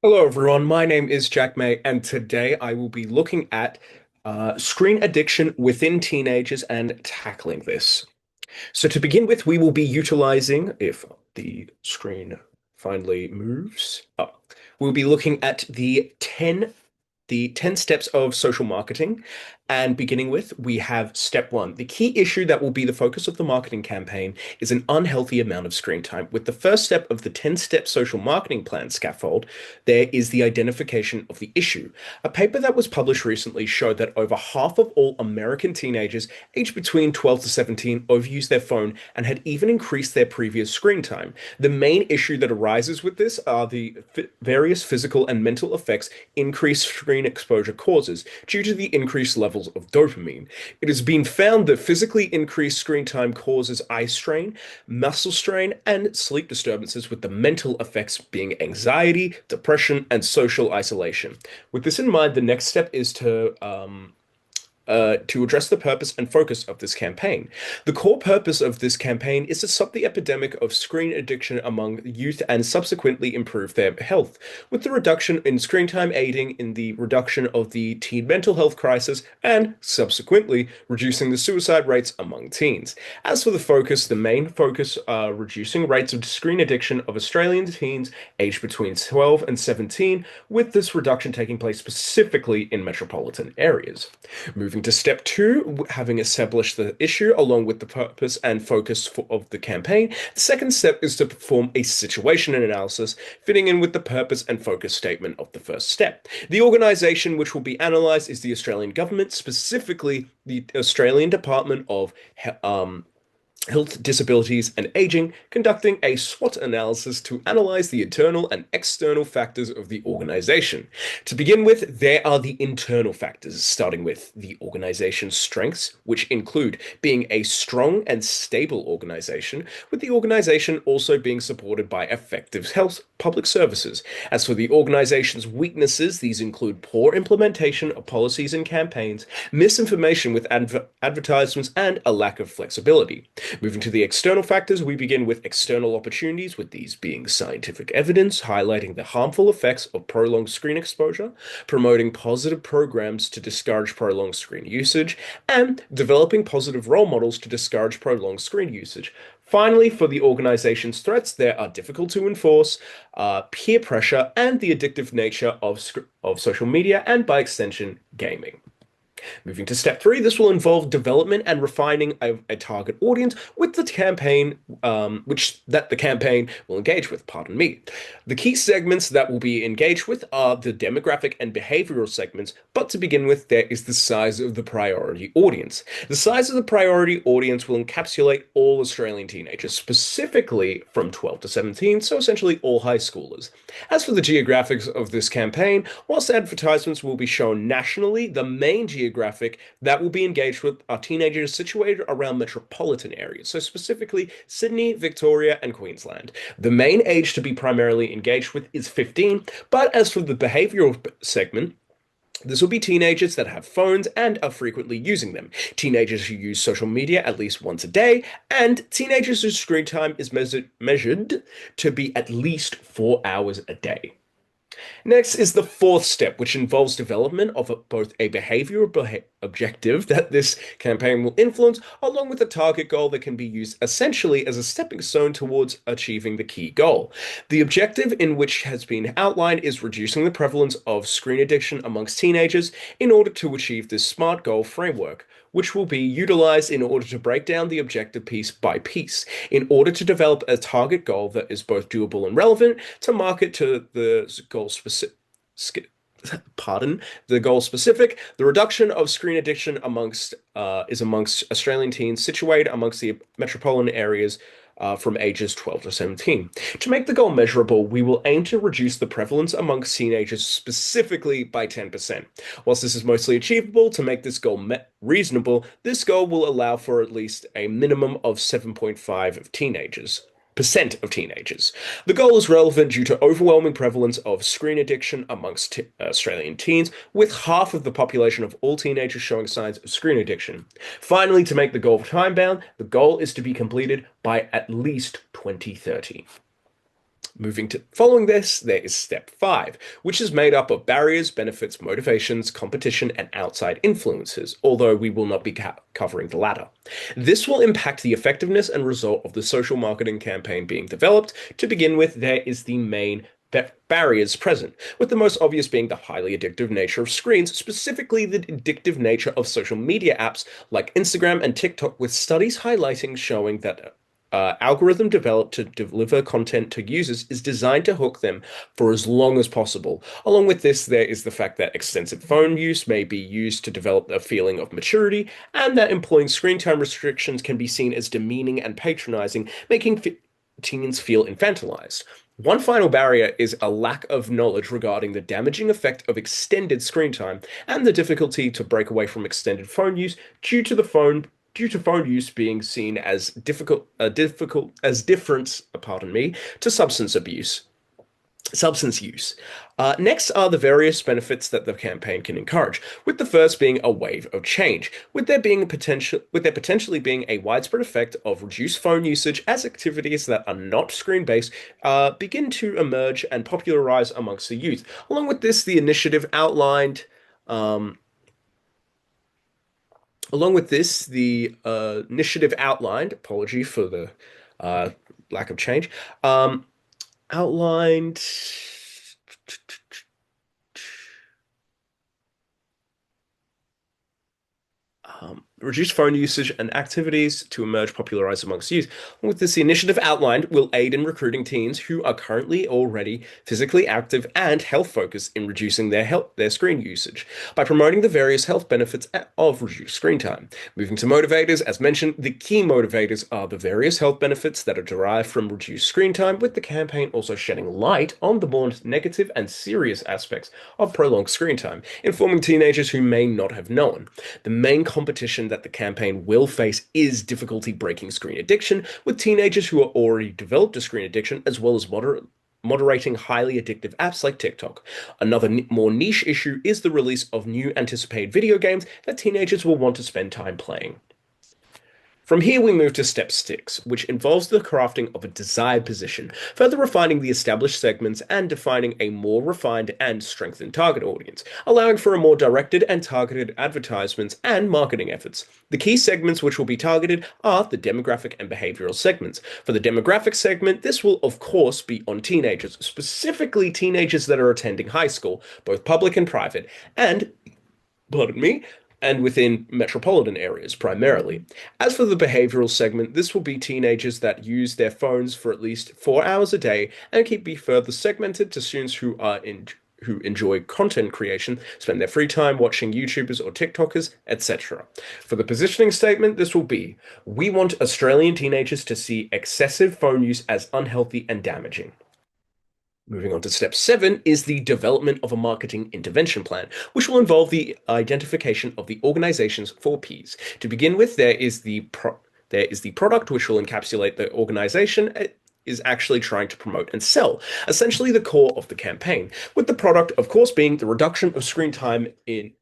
Hello, everyone. My name is Jack May, and today I will be looking at screen addiction within teenagers and tackling this. So, to begin with, we will be utilizing, if the screen finally moves, we'll be looking at the 10 steps of social marketing. And beginning with, we have step one. The key issue that will be the focus of the marketing campaign is an unhealthy amount of screen time. With the first step of the 10-step social marketing plan scaffold, there is the identification of the issue. A paper that was published recently showed that over half of all American teenagers aged between 12 to 17 overused their phone and had even increased their previous screen time. The main issue that arises with this are the various physical and mental effects increased screen exposure causes due to the increased levels of dopamine. It has been found that physically increased screen time causes eye strain, muscle strain, and sleep disturbances, with the mental effects being anxiety, depression, and social isolation. With this in mind, the next step is to address the purpose and focus of this campaign. The core purpose of this campaign is to stop the epidemic of screen addiction among youth and subsequently improve their health, with the reduction in screen time aiding in the reduction of the teen mental health crisis and subsequently reducing the suicide rates among teens. As for the focus, the main focus are reducing rates of screen addiction of Australian teens aged between 12 and 17, with this reduction taking place specifically in metropolitan areas. Moving to step two, having established the issue along with the purpose and focus of the campaign, the second step is to perform a situation analysis, fitting in with the purpose and focus statement of the first step. The organization which will be analysed is the Australian government, specifically the Australian Department of Health, Disabilities, and Aging, conducting a SWOT analysis to analyze the internal and external factors of the organization. To begin with, there are the internal factors, starting with the organization's strengths, which include being a strong and stable organization, with the organization also being supported by effective health public services. As for the organization's weaknesses, these include poor implementation of policies and campaigns, misinformation with advertisements, and a lack of flexibility. Moving to the external factors, we begin with external opportunities, with these being scientific evidence highlighting the harmful effects of prolonged screen exposure, promoting positive programs to discourage prolonged screen usage, and developing positive role models to discourage prolonged screen usage. Finally, for the organization's threats, there are difficult to enforce, peer pressure, and the addictive nature of social media and, by extension, gaming. Moving to step three, this will involve development and refining a target audience with the campaign, which that the campaign will engage with. Pardon me. The key segments that will be engaged with are the demographic and behavioral segments, but to begin with, there is the size of the priority audience. The size of the priority audience will encapsulate all Australian teenagers, specifically from 12 to 17, so essentially all high schoolers. As for the geographics of this campaign, whilst advertisements will be shown nationally, the main geographic that will be engaged with are teenagers situated around metropolitan areas, so specifically Sydney, Victoria, and Queensland. The main age to be primarily engaged with is 15, but as for the behavioral segment, this will be teenagers that have phones and are frequently using them, teenagers who use social media at least once a day, and teenagers whose screen time is measured to be at least 4 hours a day. Next is the fourth step, which involves development of both a behavioral objective that this campaign will influence, along with a target goal that can be used essentially as a stepping stone towards achieving the key goal. The objective in which has been outlined is reducing the prevalence of screen addiction amongst teenagers in order to achieve this SMART goal framework, which will be utilized in order to break down the objective piece by piece, in order to develop a target goal that is both doable and relevant to market to the goal specific. The goal specific. The reduction of screen addiction amongst Australian teens situated amongst the metropolitan areas from ages 12 to 17. To make the goal measurable, we will aim to reduce the prevalence amongst teenagers specifically by 10%. Whilst this is mostly achievable, to make this goal reasonable, this goal will allow for at least a minimum of 7.5 of teenagers. Percent of teenagers. The goal is relevant due to overwhelming prevalence of screen addiction amongst Australian teens, with half of the population of all teenagers showing signs of screen addiction. Finally, to make the goal time bound, the goal is to be completed by at least 2030. Moving to following this, there is step 5, which is made up of barriers, benefits, motivations, competition, and outside influences, although we will not be covering the latter. This will impact the effectiveness and result of the social marketing campaign being developed. To begin with, there is the main barriers present, with the most obvious being the highly addictive nature of screens, specifically the addictive nature of social media apps like Instagram and TikTok, with studies highlighting showing that algorithm developed to deliver content to users is designed to hook them for as long as possible. Along with this, there is the fact that extensive phone use may be used to develop a feeling of maturity, and that employing screen time restrictions can be seen as demeaning and patronizing, making teens feel infantilized. One final barrier is a lack of knowledge regarding the damaging effect of extended screen time and the difficulty to break away from extended phone use due to phone use being seen as difficult as difference, pardon me, to substance use. Next are the various benefits that the campaign can encourage, with the first being a wave of change, with there potentially being a widespread effect of reduced phone usage as activities that are not screen-based begin to emerge and popularize amongst the youth. Along with this, the initiative outlined um, Along with this, the initiative outlined, apology for the uh, lack of change, um, outlined reduce phone usage and activities to emerge popularized amongst youth. With this, the initiative outlined will aid in recruiting teens who are currently already physically active and health focused in reducing their screen usage by promoting the various health benefits of reduced screen time. Moving to motivators, as mentioned, the key motivators are the various health benefits that are derived from reduced screen time, with the campaign also shedding light on the more negative and serious aspects of prolonged screen time, informing teenagers who may not have known. The main competition that the campaign will face is difficulty breaking screen addiction, with teenagers who are already developed a screen addiction, as well as moderating highly addictive apps like TikTok. Another more niche issue is the release of new anticipated video games that teenagers will want to spend time playing. From here, we move to step 6, which involves the crafting of a desired position, further refining the established segments and defining a more refined and strengthened target audience, allowing for a more directed and targeted advertisements and marketing efforts. The key segments which will be targeted are the demographic and behavioral segments. For the demographic segment, this will of course be on teenagers, specifically teenagers that are attending high school, both public and private, and pardon me, and within metropolitan areas primarily. As for the behavioral segment, this will be teenagers that use their phones for at least 4 hours a day and can be further segmented to students who enjoy content creation, spend their free time watching YouTubers or TikTokers, etc. For the positioning statement, this will be: we want Australian teenagers to see excessive phone use as unhealthy and damaging. Moving on to step 7 is the development of a marketing intervention plan, which will involve the identification of the organization's 4Ps. To begin with, there is the product, which will encapsulate the organization it is actually trying to promote and sell, essentially the core of the campaign, with the product, of course, being the reduction of screen time in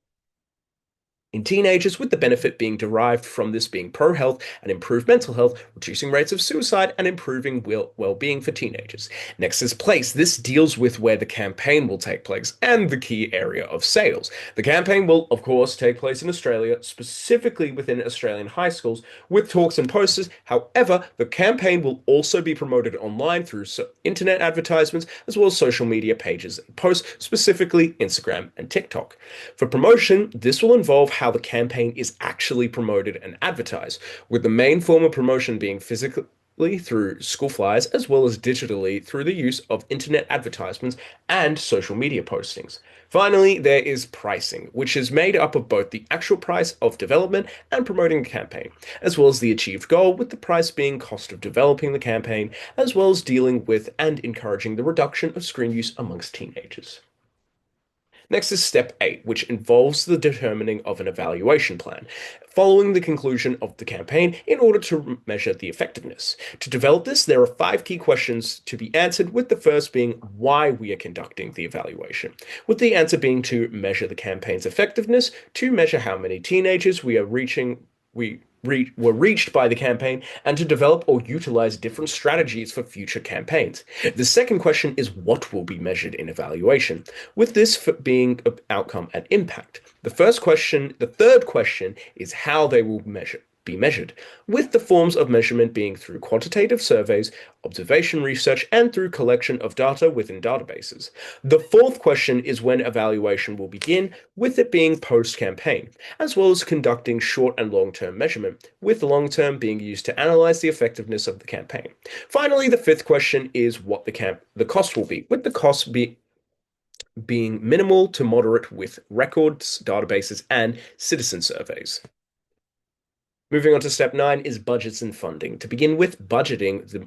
teenagers, with the benefit being derived from this being pro-health and improved mental health, reducing rates of suicide, and improving well-being for teenagers. Next is place. This deals with where the campaign will take place and the key area of sales. The campaign will, of course, take place in Australia, specifically within Australian high schools, with talks and posters. However, the campaign will also be promoted online through internet advertisements, as well as social media pages and posts, specifically Instagram and TikTok. For promotion, this will involve how the campaign is actually promoted and advertised, with the main form of promotion being physically through school flyers, as well as digitally through the use of internet advertisements and social media postings. Finally, there is pricing, which is made up of both the actual price of development and promoting the campaign, as well as the achieved goal, with the price being cost of developing the campaign, as well as dealing with and encouraging the reduction of screen use amongst teenagers. Next is step 8, which involves the determining of an evaluation plan, following the conclusion of the campaign in order to measure the effectiveness. To develop this, there are 5 key questions to be answered, with the first being why we are conducting the evaluation, with the answer being to measure the campaign's effectiveness, to measure how many teenagers we are reaching, were reached by the campaign and to develop or utilize different strategies for future campaigns. The second question is what will be measured in evaluation, with this being outcome and impact. The third question is how they will be measured, with the forms of measurement being through quantitative surveys, observation research, and through collection of data within databases. The fourth question is when evaluation will begin, with it being post-campaign, as well as conducting short and long-term measurement, with the long-term being used to analyze the effectiveness of the campaign. Finally, the fifth question is what the cost will be, with the cost being minimal to moderate with records, databases, and citizen surveys. Moving on to step 9 is budgets and funding. To begin with, the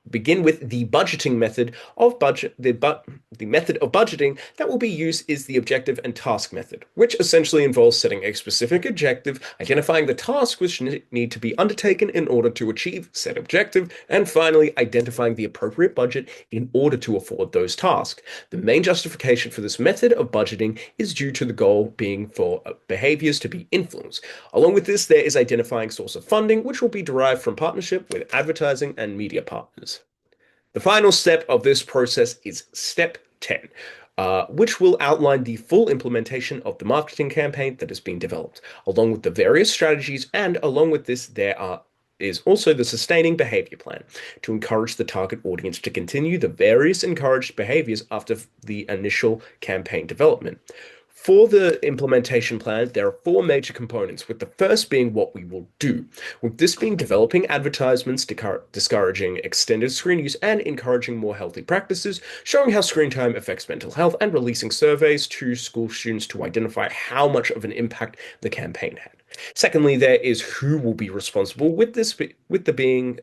begin with the budgeting method of the method of budgeting that will be used is the objective and task method, which essentially involves setting a specific objective, identifying the tasks which need to be undertaken in order to achieve said objective, and finally identifying the appropriate budget in order to afford those tasks. The main justification for this method of budgeting is due to the goal being for behaviors to be influenced. Along with this, there is identifying source of funding, which will be derived from partnership with advertising and media partners. The final step of this process is step 10, which will outline the full implementation of the marketing campaign that has been developed, along with the various strategies, and along with this, is also the sustaining behavior plan to encourage the target audience to continue the various encouraged behaviors after the initial campaign development. For the implementation plan, there are four major components, with the first being what we will do, with this being developing advertisements, discouraging extended screen use, and encouraging more healthy practices, showing how screen time affects mental health, and releasing surveys to school students to identify how much of an impact the campaign had. Secondly, there is who will be responsible with this being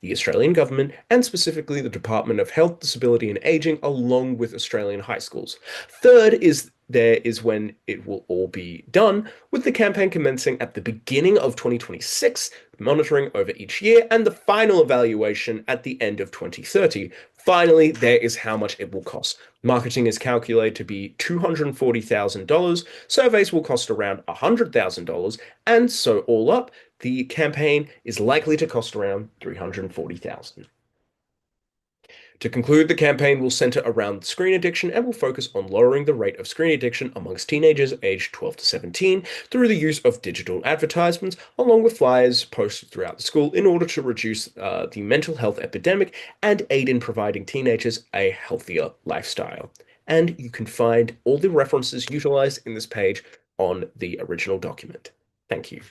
the Australian government and specifically the Department of Health, Disability and Aging, along with Australian high schools. Third is there is when it will all be done, with the campaign commencing at the beginning of 2026, monitoring over each year, and the final evaluation at the end of 2030. Finally, there is how much it will cost. Marketing is calculated to be $240,000, surveys will cost around $100,000, and so all up, the campaign is likely to cost around $340,000. To conclude, the campaign will center around screen addiction and will focus on lowering the rate of screen addiction amongst teenagers aged 12 to 17 through the use of digital advertisements, along with flyers posted throughout the school in order to reduce the mental health epidemic and aid in providing teenagers a healthier lifestyle. And you can find all the references utilized in this page on the original document. Thank you.